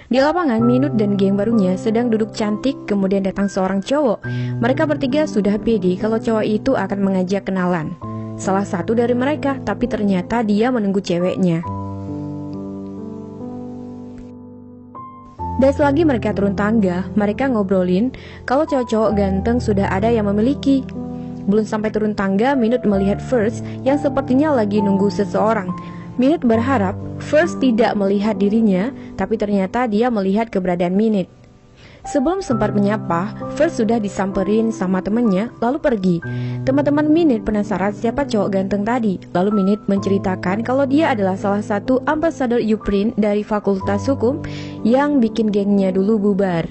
Di lapangan, Minute dan geng barunya sedang duduk cantik, kemudian datang seorang cowok. Mereka bertiga sudah pede kalau cowok itu akan mengajak kenalan. Salah satu dari mereka, tapi ternyata dia menunggu ceweknya. Dan selagi mereka turun tangga, mereka ngobrolin kalau cowok-cowok ganteng sudah ada yang memiliki. Belum sampai turun tangga, Minute melihat First yang sepertinya lagi nunggu seseorang. Minute berharap First tidak melihat dirinya, tapi ternyata dia melihat keberadaan Minute. Sebelum sempat menyapa, First sudah disamperin sama temannya, lalu pergi. Teman-teman Minute penasaran siapa cowok ganteng tadi. Lalu Minute menceritakan kalau dia adalah salah satu ambasador Uprint dari Fakultas Hukum yang bikin gengnya dulu bubar.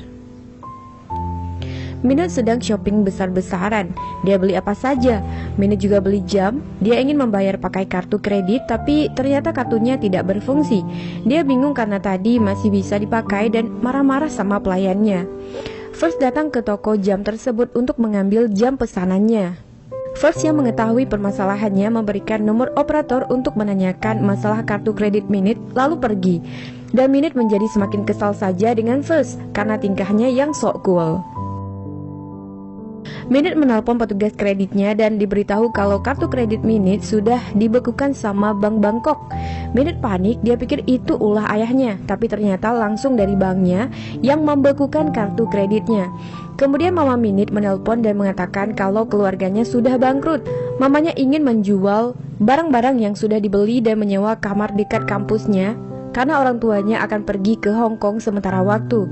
Minute sedang shopping besar-besaran. Dia beli apa saja. Minute juga beli jam. Dia ingin membayar pakai kartu kredit, tapi ternyata kartunya tidak berfungsi. Dia bingung karena tadi masih bisa dipakai dan marah-marah sama pelayannya. First datang ke toko jam tersebut untuk mengambil jam pesanannya. First yang mengetahui permasalahannya memberikan nomor operator untuk menanyakan masalah kartu kredit Minute, lalu pergi. Dan Minute menjadi semakin kesal saja dengan First karena tingkahnya yang sok cool. Minute menelpon petugas kreditnya dan diberitahu kalau kartu kredit Minute sudah dibekukan sama Bank Bangkok. Minute panik, dia pikir itu ulah ayahnya, tapi ternyata langsung dari banknya yang membekukan kartu kreditnya. Kemudian Mama Minute menelpon dan mengatakan kalau keluarganya sudah bangkrut. Mamanya ingin menjual barang-barang yang sudah dibeli dan menyewa kamar dekat kampusnya karena orang tuanya akan pergi ke Hong Kong sementara waktu.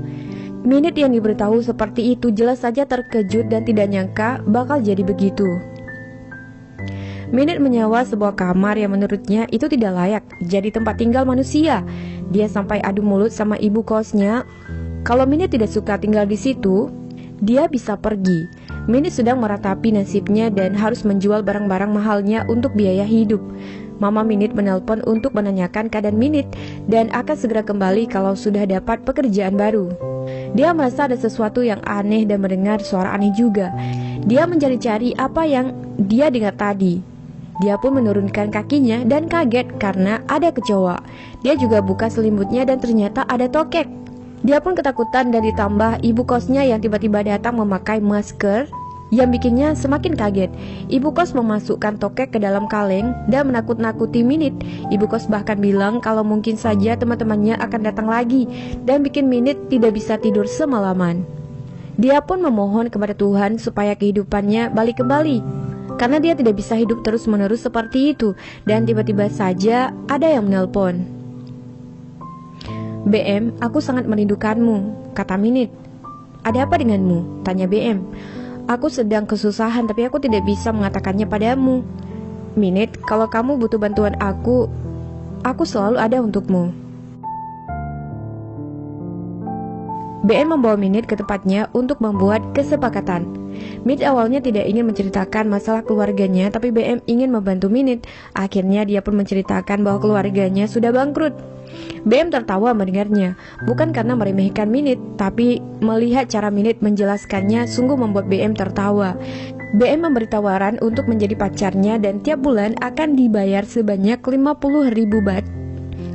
Minute yang diberitahu seperti itu jelas saja terkejut dan tidak nyangka bakal jadi begitu. Minute menyewa sebuah kamar yang menurutnya itu tidak layak jadi tempat tinggal manusia. Dia sampai adu mulut sama ibu kosnya. Kalau Minute tidak suka tinggal di situ, dia bisa pergi. Minute sedang meratapi nasibnya dan harus menjual barang-barang mahalnya untuk biaya hidup. Mama Minute menelpon untuk menanyakan keadaan Minute dan akan segera kembali kalau sudah dapat pekerjaan baru. Dia merasa ada sesuatu yang aneh dan mendengar suara aneh juga. Dia mencari-cari apa yang dia dengar tadi. Dia pun menurunkan kakinya dan kaget karena ada kecoa. Dia juga buka selimutnya dan ternyata ada tokek. Dia pun ketakutan dan ditambah ibu kosnya yang tiba-tiba datang memakai masker yang bikinnya semakin kaget. Ibu kos memasukkan tokek ke dalam kaleng dan menakut-nakuti Minute. Ibu kos bahkan bilang kalau mungkin saja teman-temannya akan datang lagi dan bikin Minute tidak bisa tidur semalaman. Dia pun memohon kepada Tuhan supaya kehidupannya balik kembali, karena dia tidak bisa hidup terus-menerus seperti itu. Dan tiba-tiba saja ada yang menelpon. "BM, aku sangat merindukanmu," kata Minute. "Ada apa denganmu?" tanya BM. "Aku sedang kesusahan tapi aku tidak bisa mengatakannya padamu." "Minute, kalau kamu butuh bantuan aku selalu ada untukmu." BM membawa Minute ke tempatnya untuk membuat kesepakatan. Minute awalnya tidak ingin menceritakan masalah keluarganya, tapi BM ingin membantu Minute. Akhirnya dia pun menceritakan bahwa keluarganya sudah bangkrut. BM tertawa mendengarnya, bukan karena meremehkan Minute, tapi melihat cara Minute menjelaskannya sungguh membuat BM tertawa. BM memberi tawaran untuk menjadi pacarnya dan tiap bulan akan dibayar sebanyak 50.000 baht.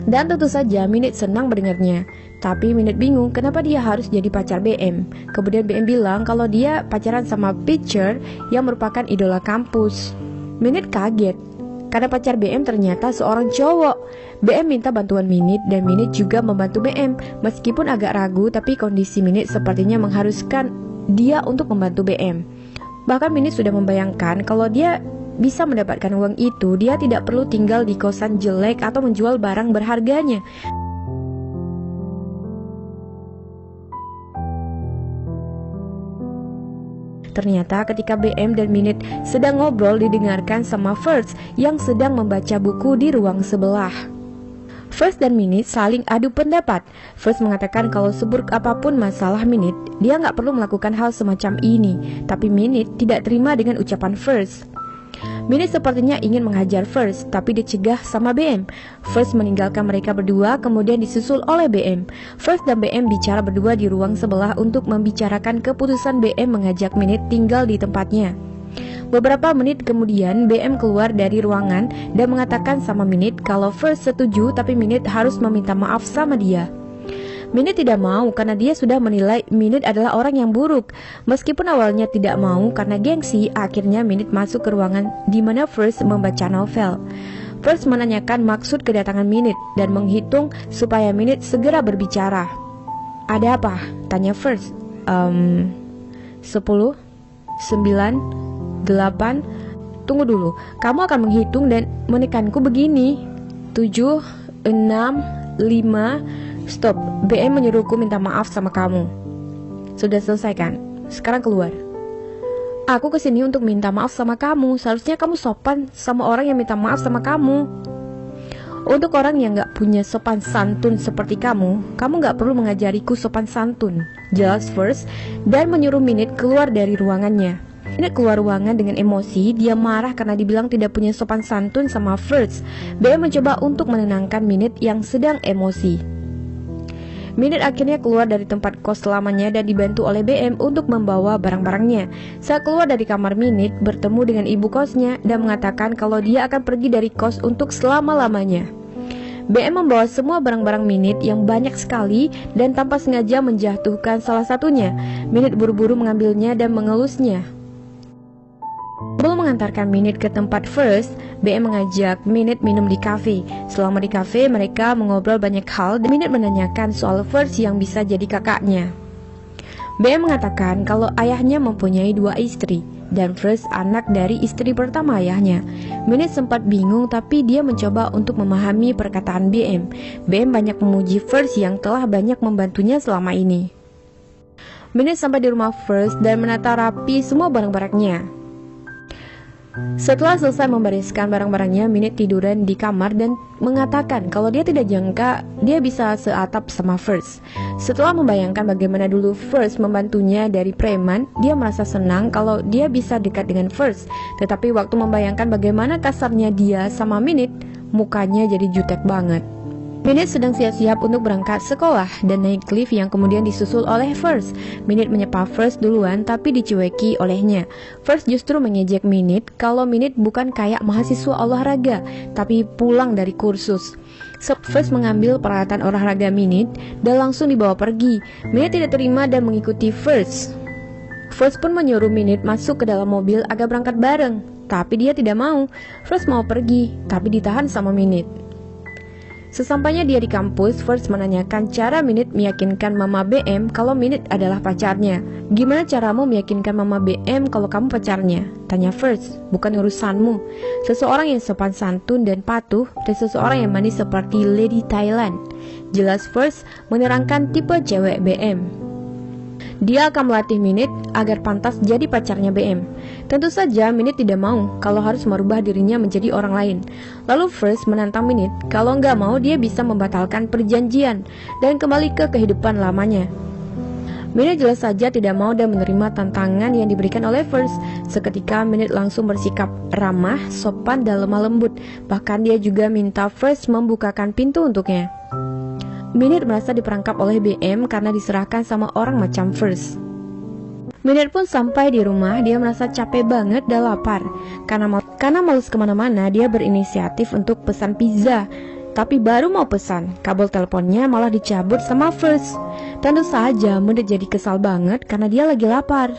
Dan tentu saja Minute senang mendengarnya. Tapi Minute bingung kenapa dia harus jadi pacar BM. Kemudian BM bilang kalau dia pacaran sama Pitcher yang merupakan idola kampus. Minute kaget karena pacar BM ternyata seorang cowok. BM minta bantuan Minute dan Minute juga membantu BM. Meskipun agak ragu, tapi kondisi Minute sepertinya mengharuskan dia untuk membantu BM. Bahkan Minute sudah membayangkan kalau dia bisa mendapatkan uang itu, dia tidak perlu tinggal di kosan jelek atau menjual barang berharganya. Ternyata ketika BM dan Minute sedang ngobrol didengarkan sama First yang sedang membaca buku di ruang sebelah. First dan Minute saling adu pendapat. First mengatakan kalau seburuk apapun masalah Minute, dia nggak perlu melakukan hal semacam ini. Tapi Minute tidak terima dengan ucapan First. Minute sepertinya ingin menghajar First, tapi dicegah sama BM. First meninggalkan mereka berdua, kemudian disusul oleh BM. First dan BM bicara berdua di ruang sebelah untuk membicarakan keputusan BM mengajak Minute tinggal di tempatnya. Beberapa menit kemudian BM keluar dari ruangan dan mengatakan sama Minute kalau First setuju, tapi Minute harus meminta maaf sama dia. Minute tidak mau karena dia sudah menilai Minute adalah orang yang buruk. Meskipun awalnya tidak mau karena gengsi, akhirnya Minute masuk ke ruangan di mana First membaca novel. First menanyakan maksud kedatangan Minute dan menghitung supaya Minute segera berbicara. "Ada apa?" tanya First. 10, 9, 8. Tunggu dulu, kamu akan menghitung dan menekanku begini. 7, 6, 5. Stop, BM menyuruhku minta maaf sama kamu. Sudah selesai kan? Sekarang keluar. Aku kesini untuk minta maaf sama kamu. Seharusnya kamu sopan sama orang yang minta maaf sama kamu. Untuk orang yang gak punya sopan santun seperti kamu gak perlu mengajariku sopan santun, jelas First, dan menyuruh Minute keluar dari ruangannya. Minute keluar ruangan dengan emosi. Dia marah karena dibilang tidak punya sopan santun sama First. BM mencoba untuk menenangkan Minute yang sedang emosi. Minute akhirnya keluar dari tempat kos lamanya dan dibantu oleh BM untuk membawa barang-barangnya. Saat keluar dari kamar, Minute bertemu dengan ibu kosnya dan mengatakan kalau dia akan pergi dari kos untuk selama-lamanya. BM membawa semua barang-barang Minute yang banyak sekali dan tanpa sengaja menjatuhkan salah satunya. Minute buru-buru mengambilnya dan mengelusnya. Sebelum mengantarkan Minute ke tempat First, BM mengajak Minute minum di kafe. Selama di kafe, mereka mengobrol banyak hal dan Minute menanyakan soal First yang bisa jadi kakaknya. BM mengatakan kalau ayahnya mempunyai 2 istri dan First anak dari istri pertama ayahnya. Minute sempat bingung tapi dia mencoba untuk memahami perkataan BM. BM banyak memuji First yang telah banyak membantunya selama ini. Minute sampai di rumah First dan menata rapi semua barang-barangnya. Setelah selesai membereskan barang-barangnya, Minute tiduran di kamar dan mengatakan kalau dia tidak jangka dia bisa seatap sama First. Setelah membayangkan bagaimana dulu First membantunya dari preman, dia merasa senang kalau dia bisa dekat dengan First. Tetapi waktu membayangkan bagaimana kasarnya dia sama Minute, mukanya jadi jutek banget. Minute sedang siap-siap untuk berangkat sekolah dan naik lift yang kemudian disusul oleh First. Minute menyapa First duluan tapi dicueki olehnya. First justru mengejek Minute kalau Minute bukan kayak mahasiswa olahraga tapi pulang dari kursus. First mengambil peralatan olahraga Minute dan langsung dibawa pergi. Minute tidak terima dan mengikuti First. First pun menyuruh Minute masuk ke dalam mobil agar berangkat bareng, tapi dia tidak mau. First mau pergi tapi ditahan sama Minute. Sesampainya dia di kampus, First menanyakan cara Minute meyakinkan Mama BM kalau Minute adalah pacarnya. "Gimana caramu meyakinkan Mama BM kalau kamu pacarnya?" tanya First. "Bukan urusanmu. Seseorang yang sopan santun dan patuh dan seseorang yang manis seperti Lady Thailand," jelas First menerangkan tipe cewek BM. Dia akan melatih Minute agar pantas jadi pacarnya BM. Tentu saja Minute tidak mau kalau harus merubah dirinya menjadi orang lain. Lalu First menantang Minute kalau nggak mau dia bisa membatalkan perjanjian dan kembali ke kehidupan lamanya. Minute jelas saja tidak mau dan menerima tantangan yang diberikan oleh First. Seketika Minute langsung bersikap ramah, sopan dan lemah lembut. Bahkan dia juga minta First membukakan pintu untuknya. Minute merasa diperangkap oleh BM karena diserahkan sama orang macam First. Minute pun sampai di rumah, dia merasa capek banget dan lapar. Karena males kemana-mana, dia berinisiatif untuk pesan pizza. Tapi baru mau pesan, kabel teleponnya malah dicabut sama First. Tentu saja Minute jadi kesal banget karena dia lagi lapar.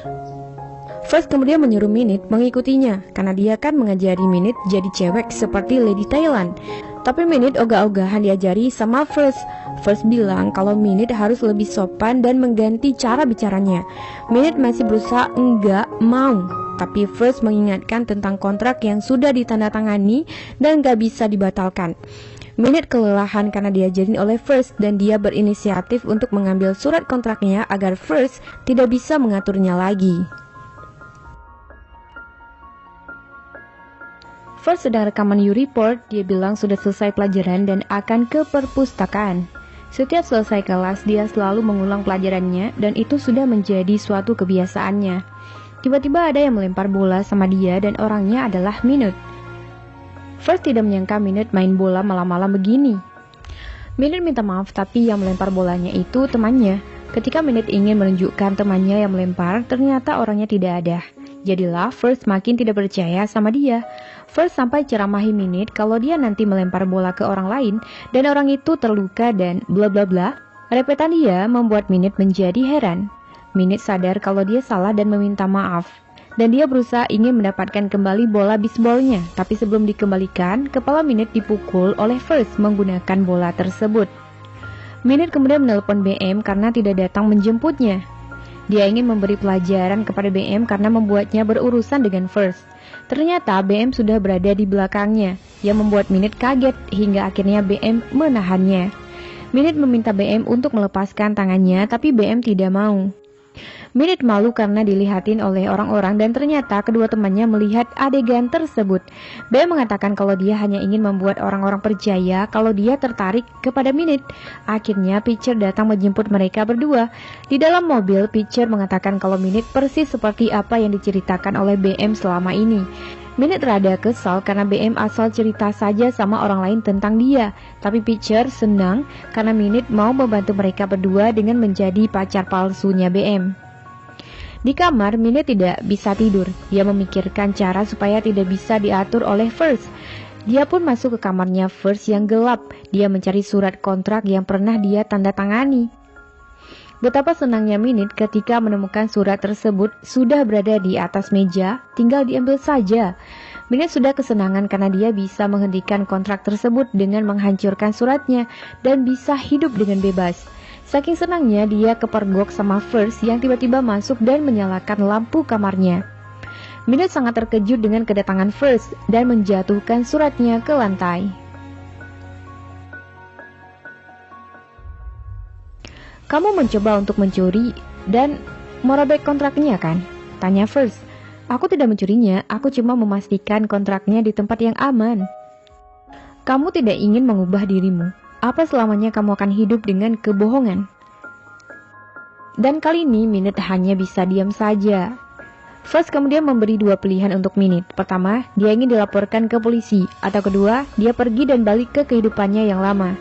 First kemudian menyuruh Minute mengikutinya karena dia kan mengajari Minute jadi cewek seperti Lady Thailand. Tapi Minute ogah-ogahan diajari sama First. First bilang kalau Minute harus lebih sopan dan mengganti cara bicaranya. Minute masih berusaha enggak mau, tapi First mengingatkan tentang kontrak yang sudah ditandatangani dan gak bisa dibatalkan. Minute kelelahan karena diajarin oleh First dan dia berinisiatif untuk mengambil surat kontraknya agar First tidak bisa mengaturnya lagi. First sedang rekaman U-Report, dia bilang sudah selesai pelajaran dan akan ke perpustakaan. Setiap selesai kelas, dia selalu mengulang pelajarannya dan itu sudah menjadi suatu kebiasaannya. Tiba-tiba ada yang melempar bola sama dia dan orangnya adalah Minute. First tidak menyangka Minute main bola malam-malam begini. Minute minta maaf tapi yang melempar bolanya itu temannya. Ketika Minute ingin menunjukkan temannya yang melempar, ternyata orangnya tidak ada. Jadilah First makin tidak percaya sama dia. First sampai ceramahi Minute kalau dia nanti melempar bola ke orang lain dan orang itu terluka dan bla bla bla. Repetan dia membuat Minute menjadi heran. Minute sadar kalau dia salah dan meminta maaf. Dan dia berusaha ingin mendapatkan kembali bola bisbolnya. Tapi sebelum dikembalikan, kepala Minute dipukul oleh First menggunakan bola tersebut. Minute kemudian menelpon BM karena tidak datang menjemputnya. Dia ingin memberi pelajaran kepada BM karena membuatnya berurusan dengan First. Ternyata BM sudah berada di belakangnya, yang membuat Minute kaget hingga akhirnya BM menahannya. Minute meminta BM untuk melepaskan tangannya, tapi BM tidak mau. Minute malu karena dilihatin oleh orang-orang dan ternyata kedua temannya melihat adegan tersebut. BM mengatakan kalau dia hanya ingin membuat orang-orang percaya kalau dia tertarik kepada Minute. Akhirnya Pitcher datang menjemput mereka berdua. Di dalam mobil, Pitcher mengatakan kalau Minute persis seperti apa yang diceritakan oleh BM selama ini. Minute rada kesal karena BM asal cerita saja sama orang lain tentang dia. Tapi Pitcher senang karena Minute mau membantu mereka berdua dengan menjadi pacar palsunya BM. Di kamar, Minute tidak bisa tidur. Dia memikirkan cara supaya tidak bisa diatur oleh First. Dia pun masuk ke kamarnya First yang gelap. Dia mencari surat kontrak yang pernah dia tanda tangani. Betapa senangnya Minute ketika menemukan surat tersebut sudah berada di atas meja, tinggal diambil saja. Minute sudah kesenangan karena dia bisa menghentikan kontrak tersebut dengan menghancurkan suratnya dan bisa hidup dengan bebas. Saking senangnya dia kepergok sama First yang tiba-tiba masuk dan menyalakan lampu kamarnya. Minute sangat terkejut dengan kedatangan First dan menjatuhkan suratnya ke lantai. Kamu mencoba untuk mencuri dan merobek kontraknya kan? Tanya First. Aku tidak mencurinya, aku cuma memastikan kontraknya di tempat yang aman. Kamu tidak ingin mengubah dirimu. Apa selamanya kamu akan hidup dengan kebohongan? Dan kali ini Minute hanya bisa diam saja. First kemudian memberi dua pilihan untuk Minute. Pertama, dia ingin dilaporkan ke polisi. Atau kedua, dia pergi dan balik ke kehidupannya yang lama.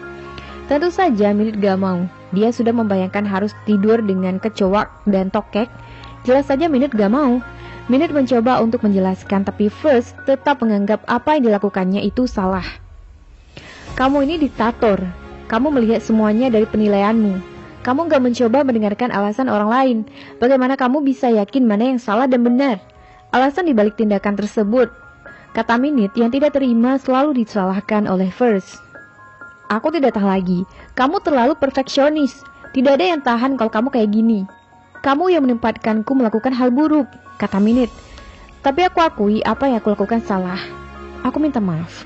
Tentu saja Minute gak mau. Dia sudah membayangkan harus tidur dengan kecoak dan tokek. Jelas saja Minute gak mau. Minute mencoba untuk menjelaskan, tapi First tetap menganggap apa yang dilakukannya itu salah. Kamu ini diktator. Kamu melihat semuanya dari penilaianmu. Kamu gak mencoba mendengarkan alasan orang lain. Bagaimana kamu bisa yakin mana yang salah dan benar? Alasan dibalik tindakan tersebut, kata Minute yang tidak terima, selalu disalahkan oleh First. Aku tidak tahan lagi. Kamu terlalu perfeksionis. Tidak ada yang tahan kalau kamu kayak gini. Kamu yang menempatkanku melakukan hal buruk, kata Minute. Tapi aku akui apa yang aku lakukan salah. Aku minta maaf.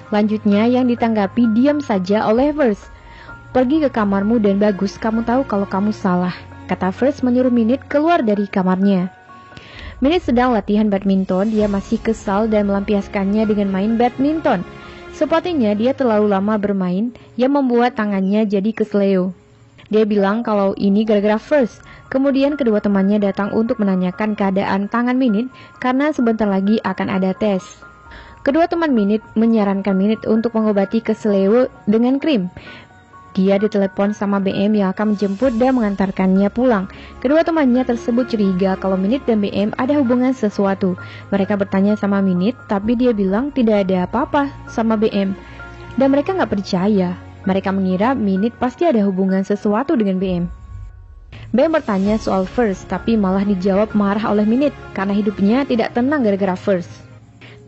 Lanjutnya yang ditanggapi diam saja oleh First. Pergi ke kamarmu dan bagus kamu tahu kalau kamu salah, kata First menyuruh Minute keluar dari kamarnya. Minute sedang latihan badminton, dia masih kesal dan melampiaskannya dengan main badminton. Sepertinya dia terlalu lama bermain yang membuat tangannya jadi kesleo. Dia bilang kalau ini gara-gara First. Kemudian kedua temannya datang untuk menanyakan keadaan tangan Minute karena sebentar lagi akan ada tes. Kedua teman Minute menyarankan Minute untuk mengobati kesleo dengan krim. Dia ditelepon sama BM yang akan menjemput dan mengantarkannya pulang. Kedua temannya tersebut curiga kalau Minute dan BM ada hubungan sesuatu. Mereka bertanya sama Minute, tapi dia bilang tidak ada apa-apa sama BM. Dan mereka gak percaya. Mereka mengira Minute pasti ada hubungan sesuatu dengan BM. BM bertanya soal First, tapi malah dijawab marah oleh Minute karena hidupnya tidak tenang gara-gara First.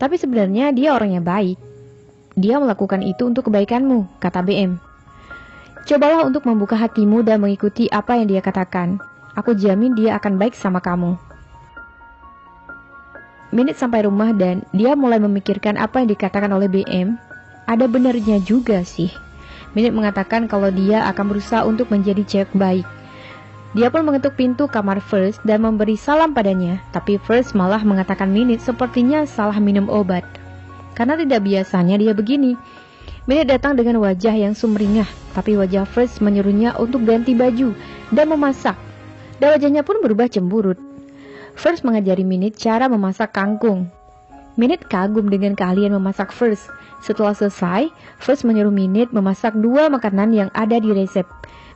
Tapi sebenarnya dia orangnya baik. Dia melakukan itu untuk kebaikanmu, kata BM. Cobalah untuk membuka hatimu dan mengikuti apa yang dia katakan. Aku jamin dia akan baik sama kamu. Minute sampai rumah dan dia mulai memikirkan apa yang dikatakan oleh BM. Ada benarnya juga sih. Minute mengatakan kalau dia akan berusaha untuk menjadi cewek baik. Dia pun mengetuk pintu kamar First dan memberi salam padanya. Tapi First malah mengatakan Minute sepertinya salah minum obat. Karena tidak biasanya dia begini. Minute datang dengan wajah yang sumringah. Tapi wajah First menyuruhnya untuk ganti baju dan memasak. Dan wajahnya pun berubah cemburut. First mengajari Minute cara memasak kangkung. Minute kagum dengan keahlian memasak First. Setelah selesai, First menyuruh Minute memasak 2 makanan yang ada di resep.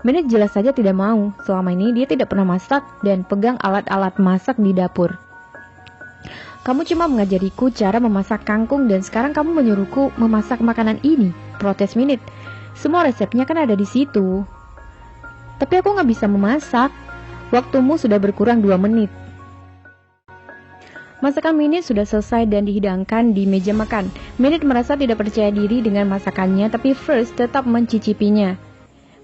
Minute jelas saja tidak mau. Selama ini dia tidak pernah masak dan pegang alat-alat masak di dapur. Kamu cuma mengajariku cara memasak kangkung dan sekarang kamu menyuruhku memasak makanan ini, protes Minute. Semua resepnya kan ada di situ. Tapi aku nggak bisa memasak. Waktumu sudah berkurang 2 menit. Masakan Minute sudah selesai dan dihidangkan di meja makan. Minute merasa tidak percaya diri dengan masakannya, tapi First tetap mencicipinya.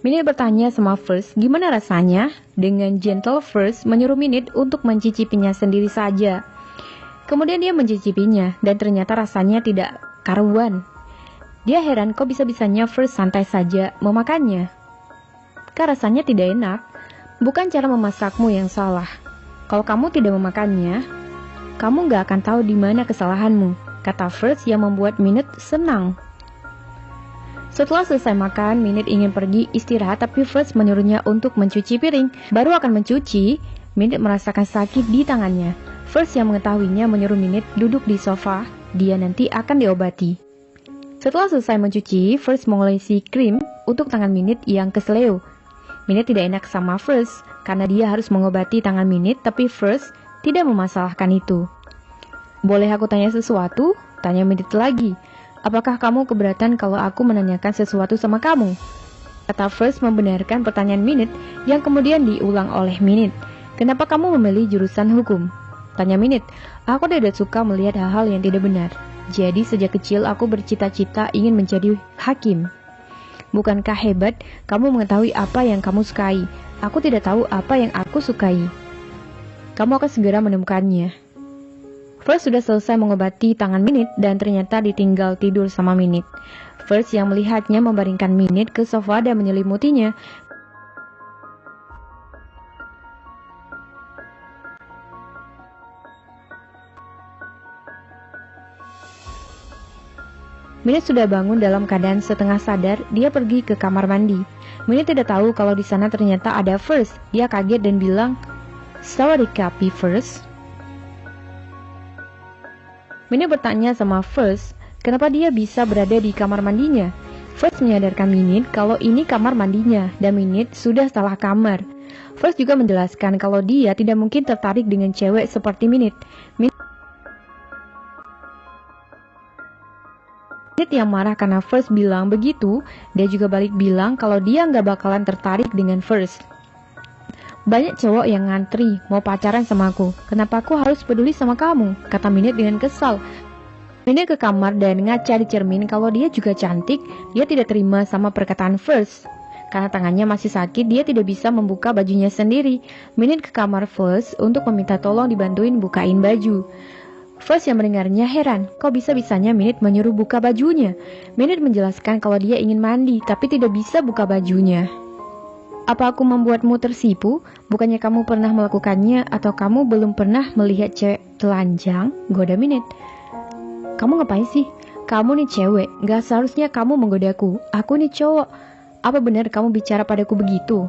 Minute bertanya sama First, gimana rasanya? Dengan gentle First menyuruh Minute untuk mencicipinya sendiri saja. Kemudian dia mencicipinya, dan ternyata rasanya tidak karuan. Dia heran kok bisa-bisanya First santai saja memakannya. Kak, rasanya tidak enak. Bukan cara memasakmu yang salah. Kalau kamu tidak memakannya, kamu gak akan tahu di mana kesalahanmu, kata First yang membuat Minute senang. Setelah selesai makan, Minute ingin pergi istirahat, tapi First menyuruhnya untuk mencuci piring. Baru akan mencuci, Minute merasakan sakit di tangannya. First yang mengetahuinya menyuruh Minute duduk di sofa, dia nanti akan diobati. Setelah selesai mencuci, First mengolesi krim untuk tangan Minute yang kesleo. Minute tidak enak sama First, karena dia harus mengobati tangan Minute, tapi First tidak memasalahkan itu. Boleh aku tanya sesuatu? Tanya Minute lagi. Apakah kamu keberatan kalau aku menanyakan sesuatu sama kamu? Kata First membenarkan pertanyaan Minute yang kemudian diulang oleh Minute. Kenapa kamu memilih jurusan hukum? Tanya Minute. Aku tidak suka melihat hal-hal yang tidak benar. Jadi sejak kecil aku bercita-cita ingin menjadi hakim. Bukankah hebat kamu mengetahui apa yang kamu sukai? Aku tidak tahu apa yang aku sukai. Kamu akan segera menemukannya. First sudah selesai mengobati tangan Minute dan ternyata ditinggal tidur sama Minute. First yang melihatnya membaringkan Minute ke sofa dan menyelimutinya. Minute sudah bangun dalam keadaan setengah sadar. Dia pergi ke kamar mandi. Minute tidak tahu kalau di sana ternyata ada First. Dia kaget dan bilang, "Sawadee-ka, First." Minute bertanya sama First, kenapa dia bisa berada di kamar mandinya. First menyadarkan Minute kalau ini kamar mandinya dan Minute sudah salah kamar. First juga menjelaskan kalau dia tidak mungkin tertarik dengan cewek seperti Minute. Minute yang marah karena First bilang begitu, dia juga balik bilang kalau dia nggak bakalan tertarik dengan First. Banyak cowok yang ngantri mau pacaran sama aku. Kenapa aku harus peduli sama kamu? Kata Minute dengan kesal. Minute ke kamar dan ngaca di cermin kalau dia juga cantik. Dia tidak terima sama perkataan First. Karena tangannya masih sakit, dia tidak bisa membuka bajunya sendiri. Minute ke kamar First untuk meminta tolong dibantuin bukain baju. First yang mendengarnya heran, kok bisa-bisanya Minute menyuruh buka bajunya. Minute menjelaskan kalau dia ingin mandi, tapi tidak bisa buka bajunya. Apa aku membuatmu tersipu? Bukannya kamu pernah melakukannya atau kamu belum pernah melihat cewek telanjang? Goda Minute. Kamu ngapain sih? Kamu nih cewek, gak seharusnya kamu menggodaku. Aku nih cowok. Apa benar kamu bicara padaku begitu?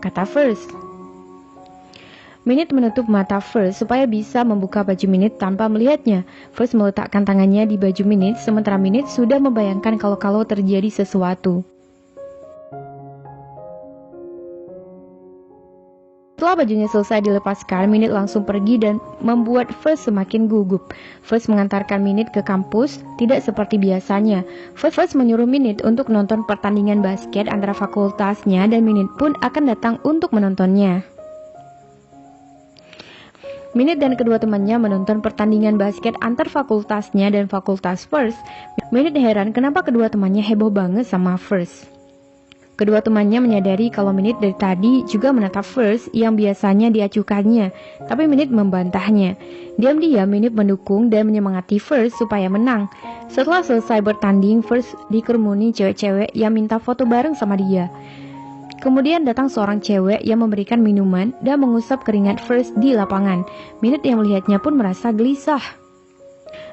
Kata First. Minute menutup mata First supaya bisa membuka baju Minute tanpa melihatnya. First meletakkan tangannya di baju Minute, sementara Minute sudah membayangkan kalau terjadi sesuatu. Setelah bajunya selesai dilepaskan, Minute langsung pergi dan membuat First semakin gugup. First mengantarkan Minute ke kampus, tidak seperti biasanya. First menyuruh Minute untuk nonton pertandingan basket antara fakultasnya dan Minute pun akan datang untuk menontonnya. Minute dan kedua temannya menonton pertandingan basket antar fakultasnya dan fakultas First. Minute heran kenapa kedua temannya heboh banget sama First. Kedua temannya menyadari kalau Minute dari tadi juga menatap First yang biasanya diacuhkannya, tapi Minute membantahnya. Diam-diam Minute mendukung dan menyemangati First supaya menang. Setelah selesai bertanding, First dikerumuni cewek-cewek yang minta foto bareng sama dia. Kemudian datang seorang cewek yang memberikan minuman dan mengusap keringat First di lapangan. Minute yang melihatnya pun merasa gelisah.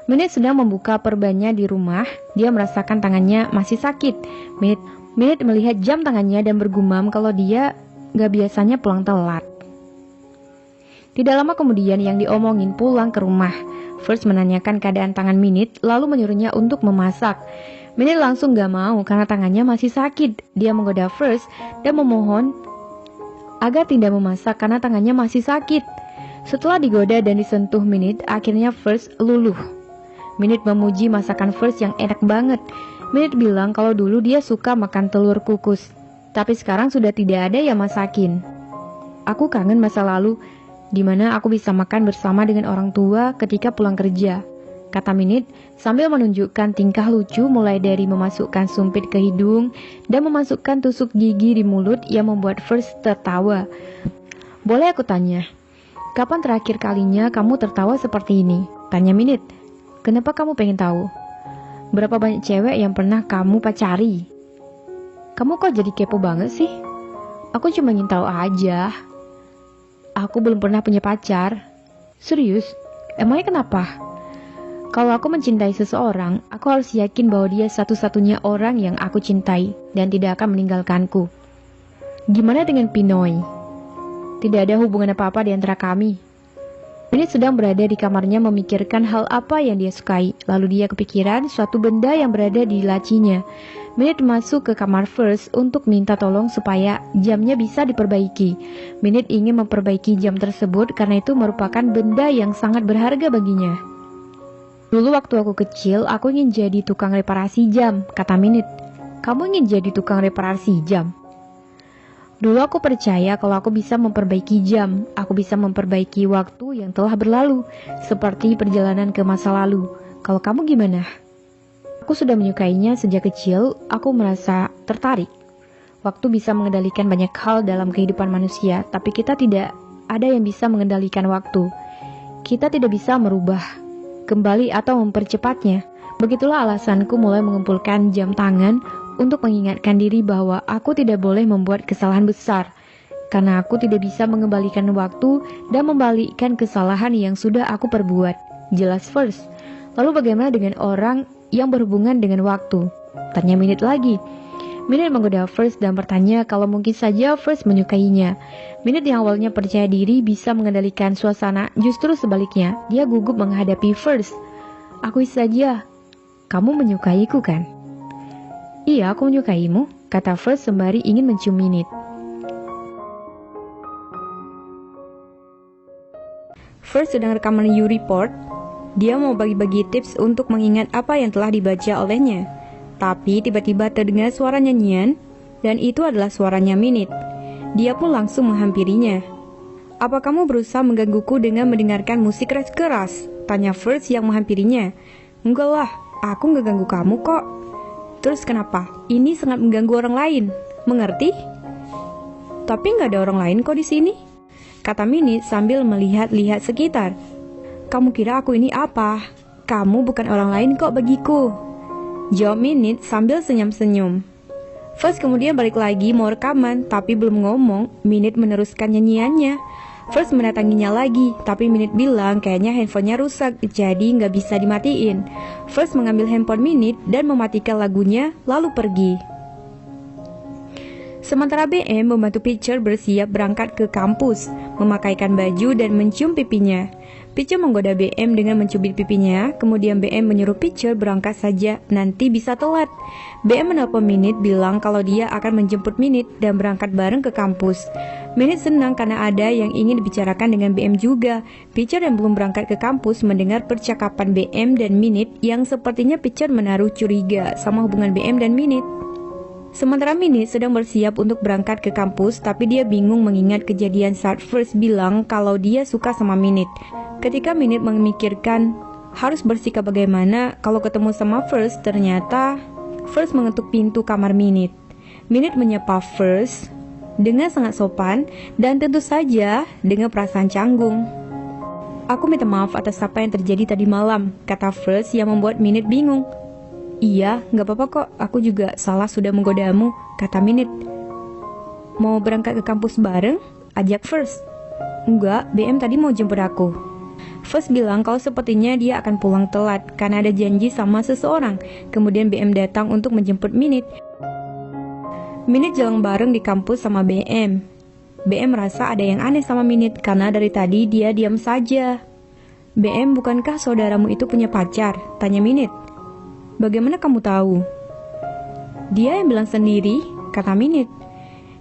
Minute sedang membuka perbannya di rumah. Dia merasakan tangannya masih sakit. Minute melihat jam tangannya dan bergumam kalau dia gak biasanya pulang telat. Tidak lama kemudian yang diomongin pulang ke rumah. First menanyakan keadaan tangan Minute lalu menyuruhnya untuk memasak. Minute langsung gak mau karena tangannya masih sakit. Dia menggoda First dan memohon agar tidak memasak karena tangannya masih sakit. Setelah digoda dan disentuh Minute, akhirnya First luluh. Minute memuji masakan First yang enak banget. Minute bilang kalau dulu dia suka makan telur kukus. Tapi sekarang sudah tidak ada yang masakin. Aku kangen masa lalu, di mana aku bisa makan bersama dengan orang tua ketika pulang kerja, kata Minute sambil menunjukkan tingkah lucu mulai dari memasukkan sumpit ke hidung dan memasukkan tusuk gigi di mulut yang membuat First tertawa. Boleh aku tanya, kapan terakhir kalinya kamu tertawa seperti ini? Tanya Minute. Kenapa kamu pengen tahu? Berapa banyak cewek yang pernah kamu pacari? Kamu kok jadi kepo banget sih? Aku cuma ingin tahu aja. Aku belum pernah punya pacar. Serius? Emangnya kenapa? Kalau aku mencintai seseorang, aku harus yakin bahwa dia satu-satunya orang yang aku cintai dan tidak akan meninggalkanku. Gimana dengan Pinoy? Tidak ada hubungan apa-apa di antara kami. Minute sedang berada di kamarnya memikirkan hal apa yang dia sukai. Lalu dia kepikiran suatu benda yang berada di lacinya. Minute masuk ke kamar First untuk minta tolong supaya jamnya bisa diperbaiki. Minute ingin memperbaiki jam tersebut karena itu merupakan benda yang sangat berharga baginya. Dulu waktu aku kecil, aku ingin jadi tukang reparasi jam, kata Minute. Kamu ingin jadi tukang reparasi jam? Dulu aku percaya kalau aku bisa memperbaiki jam, aku bisa memperbaiki waktu yang telah berlalu, seperti perjalanan ke masa lalu. Kalau kamu gimana? Aku sudah menyukainya sejak kecil, aku merasa tertarik. Waktu bisa mengendalikan banyak hal dalam kehidupan manusia, tapi kita tidak ada yang bisa mengendalikan waktu. Kita tidak bisa merubah, kembali atau mempercepatnya. Begitulah alasanku mulai mengumpulkan jam tangan untuk mengingatkan diri bahwa aku tidak boleh membuat kesalahan besar, karena aku tidak bisa mengembalikan waktu dan membalikkan kesalahan yang sudah aku perbuat. Jelas First. Lalu bagaimana dengan orang yang berhubungan dengan waktu? Tanya Minute lagi. Minute menggoda First dan bertanya kalau mungkin saja First menyukainya. Minute yang awalnya percaya diri bisa mengendalikan suasana, justru sebaliknya, dia gugup menghadapi First. Akui saja, kamu menyukaiku kan? Iya, aku menyukaimu, kata First sembari ingin mencium Minute. First sedang rekaman You Report. Dia mau bagi-bagi tips untuk mengingat apa yang telah dibaca olehnya. Tapi tiba-tiba terdengar suara nyanyian, dan itu adalah suaranya Minute. Dia pun langsung menghampirinya. Apa kamu berusaha menggangguku dengan mendengarkan musik keras? Tanya First yang menghampirinya. Enggak lah, aku nggak ganggu kamu kok. Terus kenapa? Ini sangat mengganggu orang lain. Mengerti? Tapi nggak ada orang lain kok di sini, kata Minute sambil melihat-lihat sekitar. Kamu kira aku ini apa? Kamu bukan orang lain kok bagiku, jawab Minute sambil senyum-senyum. First kemudian balik lagi mau rekaman, tapi belum ngomong, Minute meneruskan nyanyiannya. First mendatanginya lagi, tapi Minute bilang kayaknya handphonenya rusak, jadi nggak bisa dimatiin. First mengambil handphone Minute dan mematikan lagunya, lalu pergi. Sementara BM membantu Pitcher bersiap berangkat ke kampus, memakaikan baju dan mencium pipinya. Pitcher menggoda BM dengan mencubit pipinya, kemudian BM menyuruh Pitcher berangkat saja, nanti bisa telat. BM menelpon Minute bilang kalau dia akan menjemput Minute dan berangkat bareng ke kampus. Minute senang karena ada yang ingin dibicarakan dengan BM juga. Pitcher yang belum berangkat ke kampus mendengar percakapan BM dan Minute yang sepertinya Pitcher menaruh curiga sama hubungan BM dan Minute. Sementara Minute sedang bersiap untuk berangkat ke kampus, tapi dia bingung mengingat kejadian saat First bilang kalau dia suka sama Minute. Ketika Minute memikirkan harus bersikap bagaimana kalau ketemu sama First, ternyata First mengetuk pintu kamar Minute. Minute menyapa First dengan sangat sopan dan tentu saja dengan perasaan canggung. Aku minta maaf atas apa yang terjadi tadi malam, kata First yang membuat Minute bingung. Iya, gak apa-apa kok, aku juga salah sudah menggodamu, kata Minute. Mau berangkat ke kampus bareng? Ajak First. Enggak, BM tadi mau jemput aku. First bilang kalau sepertinya dia akan pulang telat karena ada janji sama seseorang. Kemudian BM datang untuk menjemput Minute. Minute jalan bareng di kampus sama BM. BM merasa ada yang aneh sama Minute karena dari tadi dia diam saja. BM, bukankah saudaramu itu punya pacar? Tanya Minute. Bagaimana kamu tahu? Dia yang bilang sendiri, kata Minute.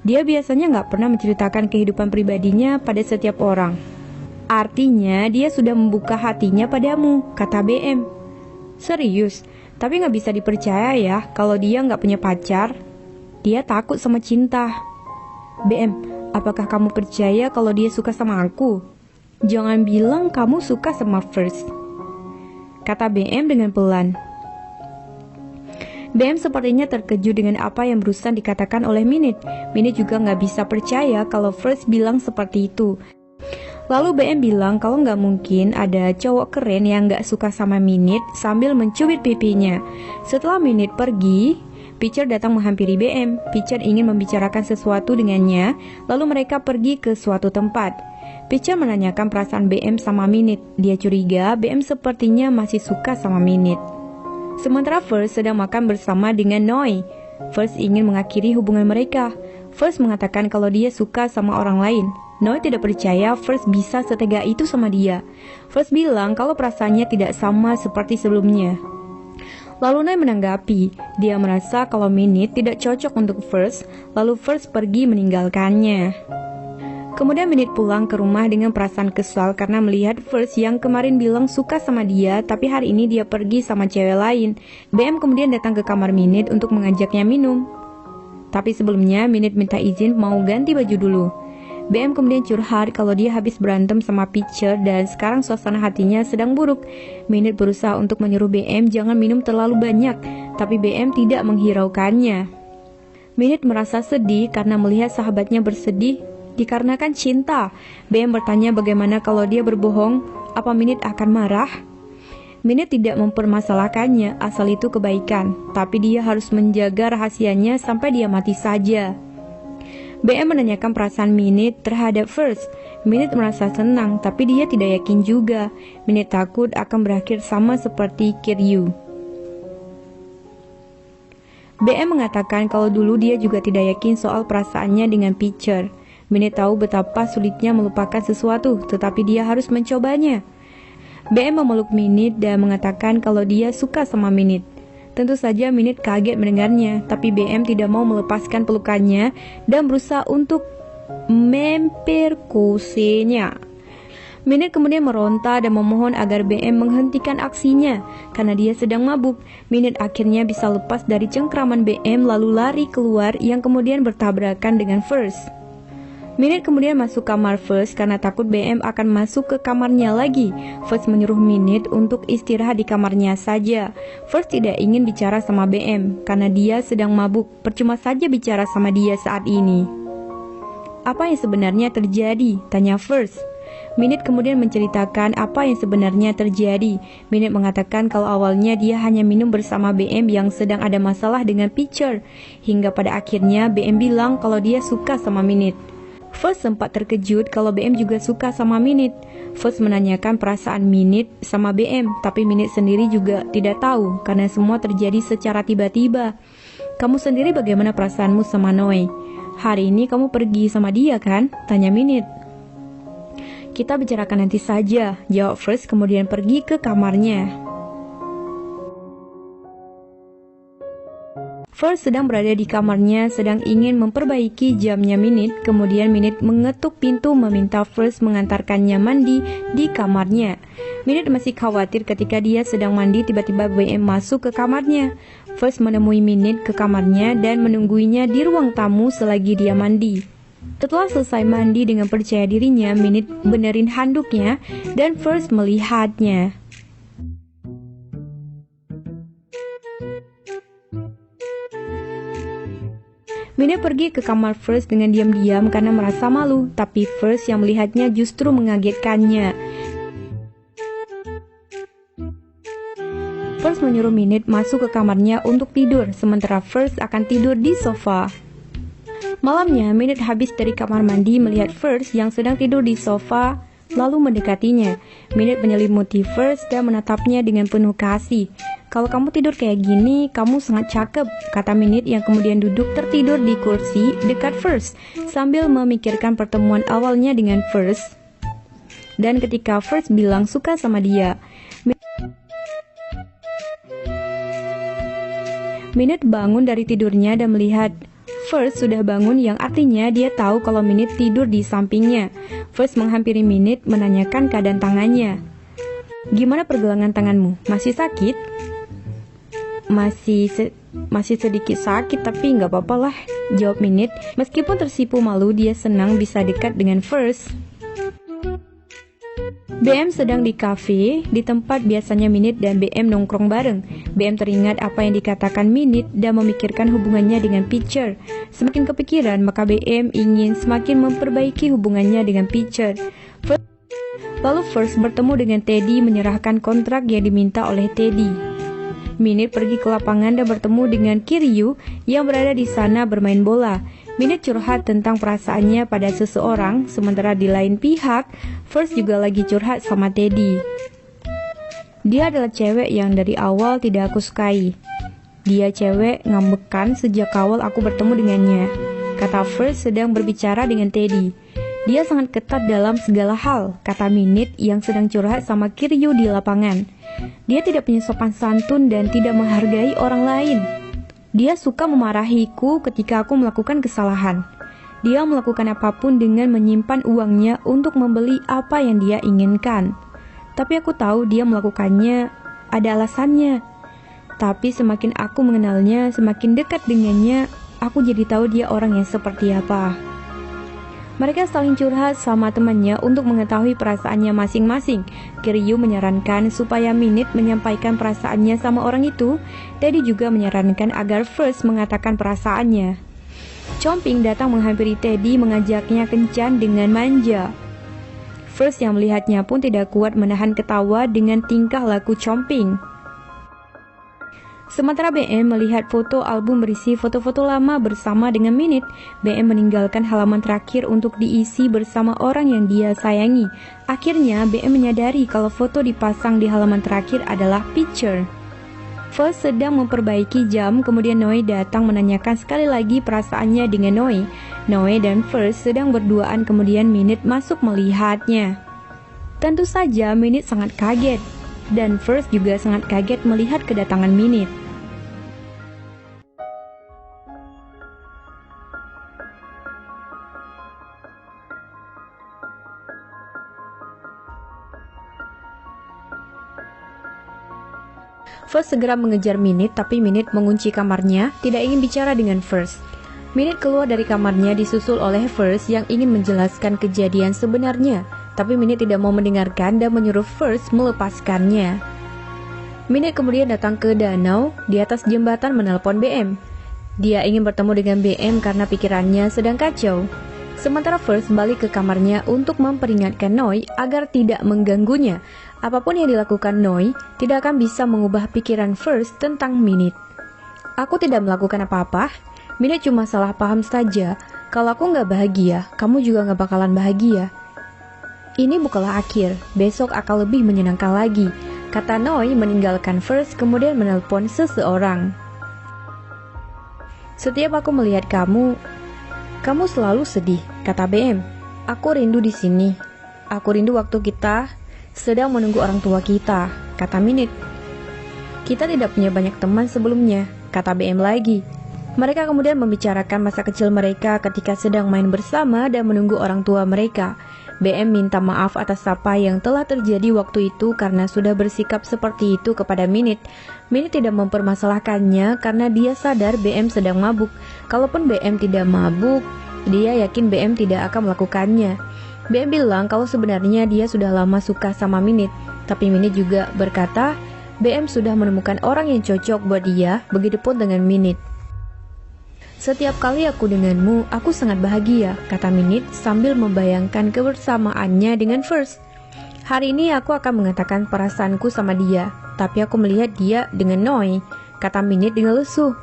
Dia biasanya gak pernah menceritakan kehidupan pribadinya pada setiap orang. Artinya dia sudah membuka hatinya padamu, kata BM. Serius, tapi gak bisa dipercaya ya kalau dia gak punya pacar. Dia takut sama cinta. BM, apakah kamu percaya kalau dia suka sama aku? Jangan bilang kamu suka sama First, kata BM dengan pelan. BM sepertinya terkejut dengan apa yang barusan dikatakan oleh Minute. Minute juga nggak bisa percaya kalau First bilang seperti itu. Lalu BM bilang kalau nggak mungkin ada cowok keren yang nggak suka sama Minute sambil mencubit pipinya. Setelah Minute pergi, Pitcher datang menghampiri BM. Pitcher ingin membicarakan sesuatu dengannya, lalu mereka pergi ke suatu tempat. Pitcher menanyakan perasaan BM sama Minute. Dia curiga BM sepertinya masih suka sama Minute. Sementara First sedang makan bersama dengan Noi. First ingin mengakhiri hubungan mereka. First mengatakan kalau dia suka sama orang lain. Noi tidak percaya First bisa setega itu sama dia. First bilang kalau perasaannya tidak sama seperti sebelumnya. Lalu Noi menanggapi, dia merasa kalau Minute tidak cocok untuk First, lalu First pergi meninggalkannya. Kemudian Minute pulang ke rumah dengan perasaan kesal karena melihat First yang kemarin bilang suka sama dia, tapi hari ini dia pergi sama cewek lain. BM kemudian datang ke kamar Minute untuk mengajaknya minum. Tapi sebelumnya Minute minta izin mau ganti baju dulu. BM kemudian curhat kalau dia habis berantem sama Pitcher dan sekarang suasana hatinya sedang buruk. Minute berusaha untuk menyuruh BM jangan minum terlalu banyak, tapi BM tidak menghiraukannya. Minute merasa sedih karena melihat sahabatnya bersedih dikarenakan cinta. BM bertanya bagaimana kalau dia berbohong, apa Minute akan marah? Minute tidak mempermasalahkannya, asal itu kebaikan, tapi dia harus menjaga rahasianya sampai dia mati saja. BM menanyakan perasaan Minute terhadap First. Minute merasa senang, tapi dia tidak yakin juga. Minute takut akan berakhir sama seperti Kiryu. BM mengatakan kalau dulu dia juga tidak yakin soal perasaannya dengan Pitcher. Minute tahu betapa sulitnya melupakan sesuatu, tetapi dia harus mencobanya. BM memeluk Minute dan mengatakan kalau dia suka sama Minute. Tentu saja Minute kaget mendengarnya, tapi BM tidak mau melepaskan pelukannya dan berusaha untuk memperkosanya. Minute kemudian meronta dan memohon agar BM menghentikan aksinya karena dia sedang mabuk. Minute akhirnya bisa lepas dari cengkraman BM lalu lari keluar yang kemudian bertabrakan dengan First. Minute kemudian masuk kamar First karena takut BM akan masuk ke kamarnya lagi. First menyuruh Minute untuk istirahat di kamarnya saja. First tidak ingin bicara sama BM karena dia sedang mabuk. Percuma saja bicara sama dia saat ini. Apa yang sebenarnya terjadi? Tanya First. Minute kemudian menceritakan apa yang sebenarnya terjadi. Minute mengatakan kalau awalnya dia hanya minum bersama BM yang sedang ada masalah dengan Pitcher. Hingga pada akhirnya BM bilang kalau dia suka sama Minute. First sempat terkejut kalau BM juga suka sama Minute. First menanyakan perasaan Minute sama BM, tapi Minute sendiri juga tidak tahu karena semua terjadi secara tiba-tiba. Kamu sendiri bagaimana perasaanmu sama Noi? Hari ini kamu pergi sama dia kan? Tanya Minute. Kita bicarakan nanti saja, jawab First kemudian pergi ke kamarnya. First sedang berada di kamarnya, sedang ingin memperbaiki jamnya Minute. Kemudian Minute mengetuk pintu meminta First mengantarkannya mandi di kamarnya. Minute masih khawatir ketika dia sedang mandi, tiba-tiba BM masuk ke kamarnya. First menemui Minute ke kamarnya dan menungguinya di ruang tamu selagi dia mandi. Setelah selesai mandi dengan percaya dirinya, Minute benerin handuknya dan First melihatnya. Minute pergi ke kamar First dengan diam-diam karena merasa malu, tapi First yang melihatnya justru mengagetkannya. First menyuruh Minute masuk ke kamarnya untuk tidur, sementara First akan tidur di sofa. Malamnya, Minute habis dari kamar mandi melihat First yang sedang tidur di sofa, lalu mendekatinya. Minute menyelimuti First dan menatapnya dengan penuh kasih. Kalau kamu tidur kayak gini, kamu sangat cakep, kata Minute yang kemudian duduk tertidur di kursi dekat First sambil memikirkan pertemuan awalnya dengan First. Dan ketika First bilang suka sama dia, Minute bangun dari tidurnya dan melihat First sudah bangun, yang artinya dia tahu kalau Minute tidur di sampingnya. First menghampiri Minute menanyakan keadaan tangannya. Gimana pergelangan tanganmu? Masih sakit? Masih sedikit sakit tapi nggak apa-apa lah, jawab Minute. Meskipun tersipu malu, dia senang bisa dekat dengan First. BM sedang di kafe, di tempat biasanya Minute dan BM nongkrong bareng. BM teringat apa yang dikatakan Minute dan memikirkan hubungannya dengan Pitcher. Semakin kepikiran, maka BM ingin semakin memperbaiki hubungannya dengan Pitcher. Lalu First bertemu dengan Teddy menyerahkan kontrak yang diminta oleh Teddy. Minute pergi ke lapangan dan bertemu dengan Kiryu yang berada di sana bermain bola. Minute curhat tentang perasaannya pada seseorang, sementara di lain pihak, First juga lagi curhat sama Teddy. Dia adalah cewek yang dari awal tidak aku sukai. Dia cewek ngambekan sejak awal aku bertemu dengannya, kata First sedang berbicara dengan Teddy. Dia sangat ketat dalam segala hal, kata Minute yang sedang curhat sama Kiryu di lapangan. Dia tidak punya sopan santun dan tidak menghargai orang lain. Dia suka memarahiku ketika aku melakukan kesalahan. Dia melakukan apapun dengan menyimpan uangnya untuk membeli apa yang dia inginkan. Tapi aku tahu dia melakukannya ada alasannya. Tapi semakin aku mengenalnya, semakin dekat dengannya, aku jadi tahu dia orang yang seperti apa. Mereka saling curhat sama temannya untuk mengetahui perasaannya masing-masing. Kiryu menyarankan supaya Minute menyampaikan perasaannya sama orang itu. Teddy juga menyarankan agar First mengatakan perasaannya. Chomping datang menghampiri Teddy, mengajaknya kencan dengan manja. First yang melihatnya pun tidak kuat menahan ketawa dengan tingkah laku Chomping. Sementara BM melihat foto album berisi foto-foto lama bersama dengan Minute, BM meninggalkan halaman terakhir untuk diisi bersama orang yang dia sayangi. Akhirnya BM menyadari kalau foto dipasang di halaman terakhir adalah Pitcher. First sedang memperbaiki jam, kemudian Noi datang menanyakan sekali lagi perasaannya dengan Noi. Noi dan First sedang berduaan, kemudian Minute masuk melihatnya. Tentu saja Minute sangat kaget, dan First juga sangat kaget melihat kedatangan Minute. First segera mengejar Minute, tapi Minute mengunci kamarnya, tidak ingin bicara dengan First. Minute keluar dari kamarnya disusul oleh First yang ingin menjelaskan kejadian sebenarnya, tapi Minute tidak mau mendengarkan dan menyuruh First melepaskannya. Minute kemudian datang ke danau, di atas jembatan menelpon BM. Dia ingin bertemu dengan BM karena pikirannya sedang kacau. Sementara First balik ke kamarnya untuk memperingatkan Noi agar tidak mengganggunya. Apapun yang dilakukan Noi tidak akan bisa mengubah pikiran First tentang Minute. Aku tidak melakukan apa-apa. Minute cuma salah paham saja. Kalau aku nggak bahagia, kamu juga nggak bakalan bahagia. Ini bukanlah akhir. Besok akan lebih menyenangkan lagi, kata Noi meninggalkan First kemudian menelpon seseorang. Setiap aku melihat kamu selalu sedih, kata BM. Aku rindu di sini. Aku rindu waktu kita sedang menunggu orang tua kita, kata Minute. Kita tidak punya banyak teman sebelumnya, kata BM lagi. Mereka kemudian membicarakan masa kecil mereka ketika sedang main bersama dan menunggu orang tua mereka. BM minta maaf atas apa yang telah terjadi waktu itu karena sudah bersikap seperti itu kepada Minute. Minute tidak mempermasalahkannya karena dia sadar BM sedang mabuk. Kalaupun BM tidak mabuk, dia yakin BM tidak akan melakukannya. BM bilang kalau sebenarnya dia sudah lama suka sama Minute, tapi Minute juga berkata BM sudah menemukan orang yang cocok buat dia, begitupun dengan Minute. Setiap kali aku denganmu, aku sangat bahagia, kata Minute sambil membayangkan kebersamaannya dengan First. Hari ini aku akan mengatakan perasaanku sama dia, tapi aku melihat dia dengan Noi, kata Minute dengan lesu.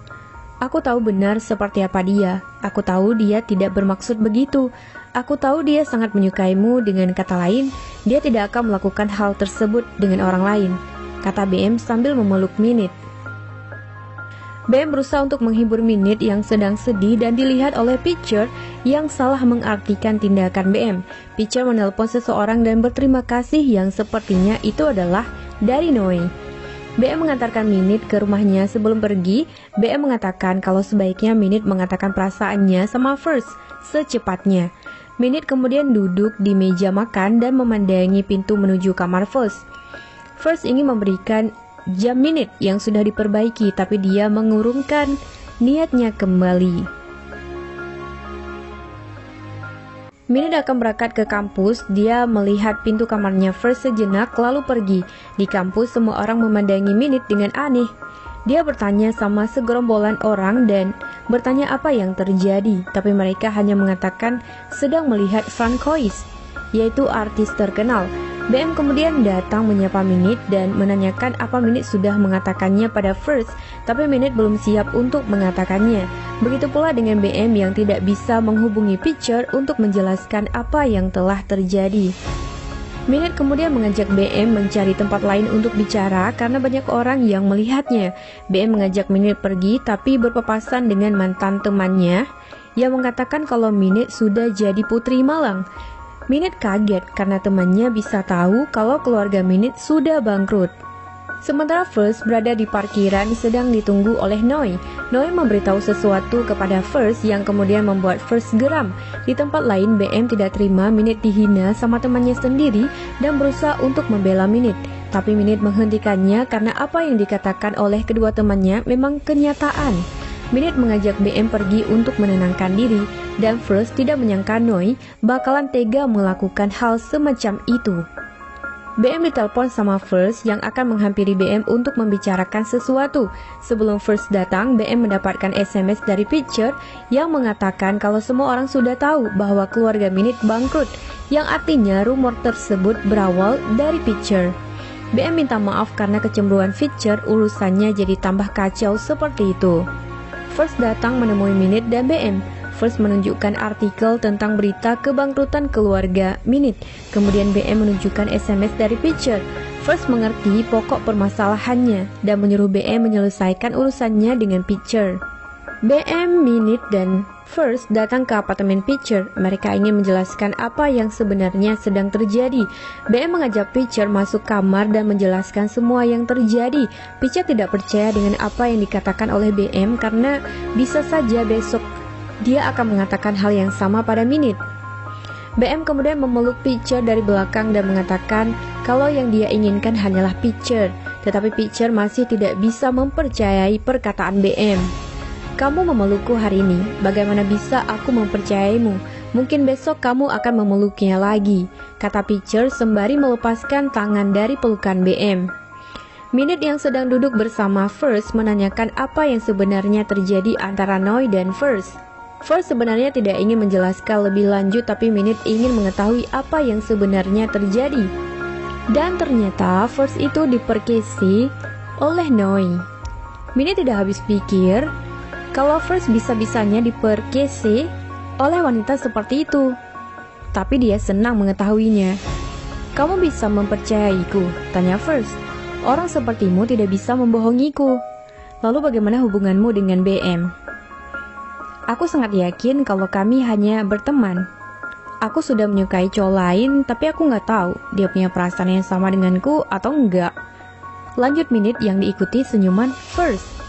Aku tahu benar seperti apa dia. Aku tahu dia tidak bermaksud begitu. Aku tahu dia sangat menyukaimu. Dengan kata lain, dia tidak akan melakukan hal tersebut dengan orang lain, kata BM sambil memeluk Minute. BM berusaha untuk menghibur Minute yang sedang sedih dan dilihat oleh Pitcher yang salah mengartikan tindakan BM. Pitcher menelpon seseorang dan berterima kasih yang sepertinya itu adalah dari Noi. BM mengantarkan Minute ke rumahnya. Sebelum pergi, BM mengatakan kalau sebaiknya Minute mengatakan perasaannya sama First secepatnya. Minute kemudian duduk di meja makan dan memandangi pintu menuju kamar First. First ingin memberikan jam Minute yang sudah diperbaiki, tapi dia mengurungkan niatnya kembali. Minute akan berangkat ke kampus. Dia melihat pintu kamarnya First sejenak lalu pergi. Di kampus semua orang memandangi Minute dengan aneh. Dia bertanya sama segerombolan orang dan bertanya apa yang terjadi, tapi mereka hanya mengatakan sedang melihat Francois, yaitu artis terkenal. BM kemudian datang menyapa Minute dan menanyakan apa Minute sudah mengatakannya pada First, tapi Minute belum siap untuk mengatakannya. Begitu pula dengan BM yang tidak bisa menghubungi Pitcher untuk menjelaskan apa yang telah terjadi. Minute kemudian mengajak BM mencari tempat lain untuk bicara karena banyak orang yang melihatnya. BM mengajak Minute pergi tapi berpapasan dengan mantan temannya yang mengatakan kalau Minute sudah jadi putri malang. Minute kaget karena temannya bisa tahu kalau keluarga Minute sudah bangkrut. Sementara First berada di parkiran sedang ditunggu oleh Noi. Noi memberitahu sesuatu kepada First yang kemudian membuat First geram. Di tempat lain, BM tidak terima Minute dihina sama temannya sendiri dan berusaha untuk membela Minute. Tapi Minute menghentikannya karena apa yang dikatakan oleh kedua temannya memang kenyataan. Minute mengajak BM pergi untuk menenangkan diri dan First tidak menyangka Noi bakalan tega melakukan hal semacam itu. BM ditelepon sama First yang akan menghampiri BM untuk membicarakan sesuatu. Sebelum First datang, BM mendapatkan SMS dari Pitcher yang mengatakan kalau semua orang sudah tahu bahwa keluarga Minute bangkrut, yang artinya rumor tersebut berawal dari Pitcher. BM minta maaf karena kecemburuan Pitcher urusannya jadi tambah kacau seperti itu. First datang menemui Minute dan BM. First menunjukkan artikel tentang berita kebangkrutan keluarga Minute. Kemudian BM menunjukkan SMS dari Pitcher. First mengerti pokok permasalahannya dan menyuruh BM menyelesaikan urusannya dengan Pitcher. BM, Minute, dan First datang ke apartemen Pitcher. Mereka ingin menjelaskan apa yang sebenarnya sedang terjadi. BM mengajak Pitcher masuk kamar dan menjelaskan semua yang terjadi. Pitcher tidak percaya dengan apa yang dikatakan oleh BM karena bisa saja besok dia akan mengatakan hal yang sama pada Minute. BM kemudian memeluk Pitcher dari belakang dan mengatakan kalau yang dia inginkan hanyalah Pitcher. Tetapi Pitcher masih tidak bisa mempercayai perkataan BM. Kamu memelukku hari ini, bagaimana bisa aku mempercayaimu? Mungkin besok kamu akan memeluknya lagi, kata Pitcher sembari melepaskan tangan dari pelukan BM. Minute yang sedang duduk bersama First menanyakan apa yang sebenarnya terjadi antara Noi dan First. First sebenarnya tidak ingin menjelaskan lebih lanjut, tapi Minute ingin mengetahui apa yang sebenarnya terjadi. Dan ternyata First itu diperkesi oleh Noi. Minute tidak habis pikir kalau First bisa-bisanya diperkesi oleh wanita seperti itu. Tapi dia senang mengetahuinya. Kamu bisa mempercayaiku? Tanya First. Orang sepertimu tidak bisa membohongiku. Lalu bagaimana hubunganmu dengan BM? Aku sangat yakin kalau kami hanya berteman. Aku sudah menyukai cowok lain, tapi aku nggak tahu dia punya perasaan yang sama denganku atau enggak. Lanjut Minute yang diikuti senyuman First.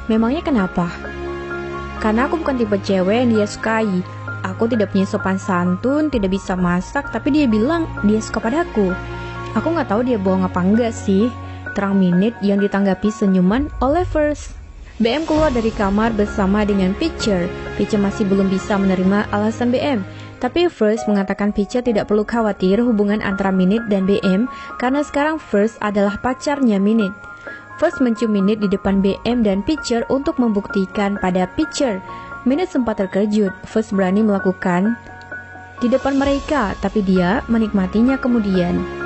Memangnya kenapa? Karena aku bukan tipe cewek yang dia sukai. Aku tidak punya sopan santun, tidak bisa masak, tapi dia bilang dia suka padaku. Aku nggak tahu dia bohong apa enggak sih. Terang Minute yang ditanggapi senyuman oleh First. BM keluar dari kamar bersama dengan Pitcher. Pitcher masih belum bisa menerima alasan BM. Tapi First mengatakan Pitcher tidak perlu khawatir hubungan antara Minute dan BM karena sekarang First adalah pacarnya Minute. First mencium Minute di depan BM dan Pitcher untuk membuktikan pada Pitcher. Minute sempat terkejut. First berani melakukan di depan mereka, tapi dia menikmatinya kemudian.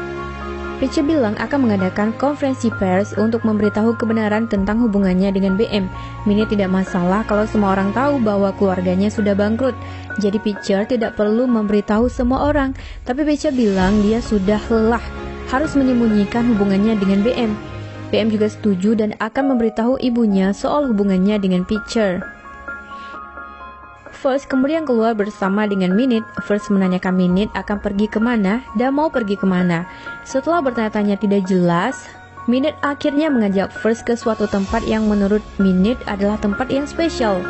Pitcher bilang akan mengadakan konferensi pers untuk memberitahu kebenaran tentang hubungannya dengan BM. Minute tidak masalah kalau semua orang tahu bahwa keluarganya sudah bangkrut. Jadi Pitcher tidak perlu memberitahu semua orang. Tapi Pitcher bilang dia sudah lelah, harus menyembunyikan hubungannya dengan BM. BM juga setuju dan akan memberitahu ibunya soal hubungannya dengan Pitcher. First kemudian keluar bersama dengan Minute. First menanyakan Minute akan pergi kemana dan mau pergi kemana. Setelah bertanya-tanya tidak jelas, Minute akhirnya mengajak First ke suatu tempat yang menurut Minute adalah tempat yang spesial.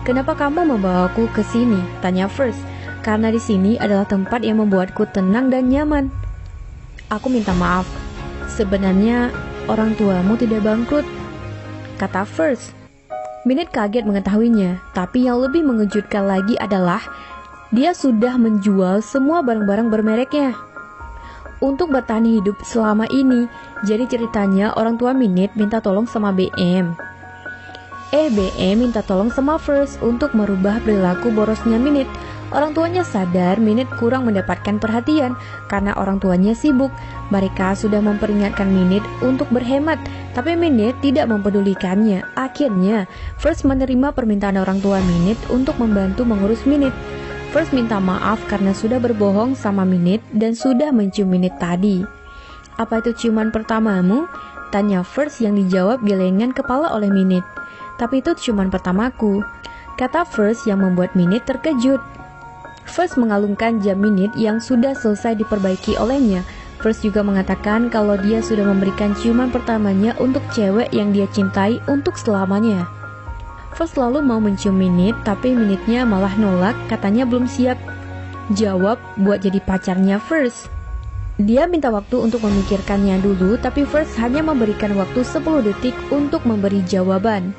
Kenapa kamu membawaku ke sini? Tanya First. karena di sini adalah tempat yang membuatku tenang dan nyaman. Aku minta maaf. Sebenarnya orang tuamu tidak bangkrut, kata First. Minute kaget mengetahuinya, tapi yang lebih mengejutkan lagi adalah dia sudah menjual semua barang-barang bermereknya untuk bertahan hidup selama ini. Jadi ceritanya orang tua Minute minta tolong sama BM. BM minta tolong sama First untuk merubah perilaku borosnya Minute. Orang tuanya sadar Minute kurang mendapatkan perhatian karena orang tuanya sibuk. Mereka sudah memperingatkan Minute untuk berhemat, tapi Minute tidak mempedulikannya. Akhirnya, First menerima permintaan orang tua Minute untuk membantu mengurus Minute. First minta maaf karena sudah berbohong sama Minute dan sudah mencium Minute tadi. Apa itu ciuman pertamamu? Tanya First yang dijawab gelengan kepala oleh Minute. Tapi itu ciuman pertamaku, kata First yang membuat Minute terkejut. First mengalungkan jam Minute yang sudah selesai diperbaiki olehnya. First juga mengatakan kalau dia sudah memberikan ciuman pertamanya untuk cewek yang dia cintai untuk selamanya. First lalu mau mencium Minute, tapi Minute-nya malah nolak, katanya belum siap jawab buat jadi pacarnya First. Dia minta waktu untuk memikirkannya dulu, tapi First hanya memberikan waktu 10 detik untuk memberi jawaban.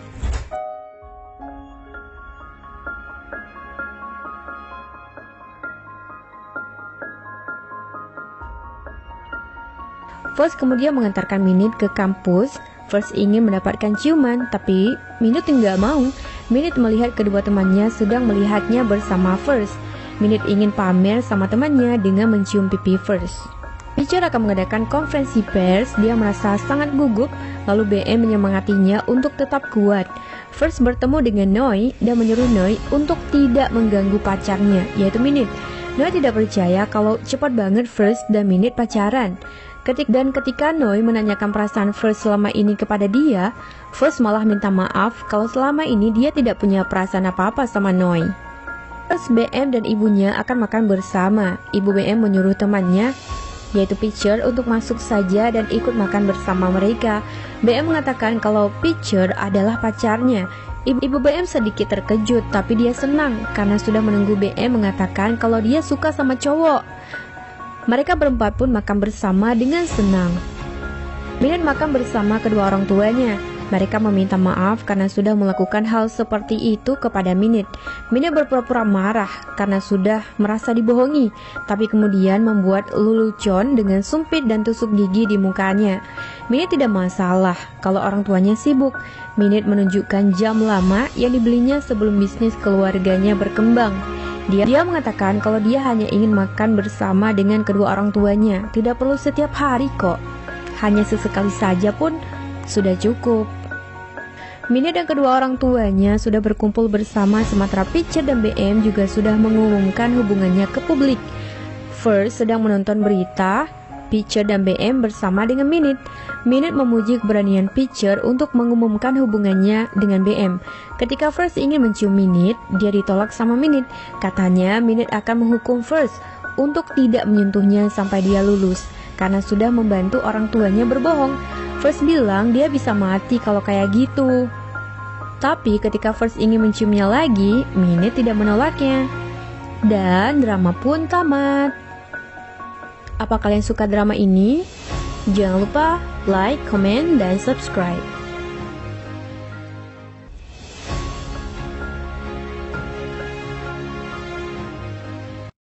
First kemudian mengantarkan Minute ke kampus. First ingin mendapatkan ciuman, tapi Minute nggak mau. Minute melihat kedua temannya sedang melihatnya bersama First. Minute ingin pamer sama temannya dengan mencium pipi First. Pitcher akan mengadakan konferensi pers. Dia merasa sangat gugup, lalu BM menyemangatinya untuk tetap kuat. First bertemu dengan Noi dan menyuruh Noi untuk tidak mengganggu pacarnya, yaitu Minute. Noi tidak percaya kalau cepat banget First dan Minute pacaran. Ketika Noi menanyakan perasaan First selama ini kepada dia, First malah minta maaf kalau selama ini dia tidak punya perasaan apa-apa sama Noi. First, BM dan ibunya akan makan bersama. Ibu BM menyuruh temannya, yaitu Pitcher, untuk masuk saja dan ikut makan bersama mereka. BM mengatakan kalau Pitcher adalah pacarnya. Ibu BM sedikit terkejut, tapi dia senang karena sudah menunggu BM mengatakan kalau dia suka sama cowok. Mereka berempat pun makan bersama dengan senang. Minute makan bersama kedua orang tuanya. Mereka meminta maaf karena sudah melakukan hal seperti itu kepada Minute. Minute berpura-pura marah karena sudah merasa dibohongi, tapi kemudian membuat lelucon dengan sumpit dan tusuk gigi di mukanya. Minute tidak masalah kalau orang tuanya sibuk. Minute menunjukkan jam lama yang dibelinya sebelum bisnis keluarganya berkembang. Dia mengatakan kalau dia hanya ingin makan bersama dengan kedua orang tuanya. Tidak perlu setiap hari kok. Hanya sesekali saja pun sudah cukup. Minute dan kedua orang tuanya sudah berkumpul bersama, sementara Pitcher dan BM juga sudah mengumumkan hubungannya ke publik. First sedang menonton berita, Pitcher dan BM bersama dengan Minute. Minute memuji keberanian Pitcher untuk mengumumkan hubungannya dengan BM. Ketika First ingin mencium Minute, dia ditolak sama Minute. Katanya Minute akan menghukum First untuk tidak menyentuhnya sampai dia lulus, karena sudah membantu orang tuanya berbohong. First bilang dia bisa mati kalau kayak gitu. Tapi ketika First ingin menciumnya lagi, Minute tidak menolaknya. Dan drama pun tamat. Apa kalian suka drama ini? Jangan lupa like, comment, dan subscribe.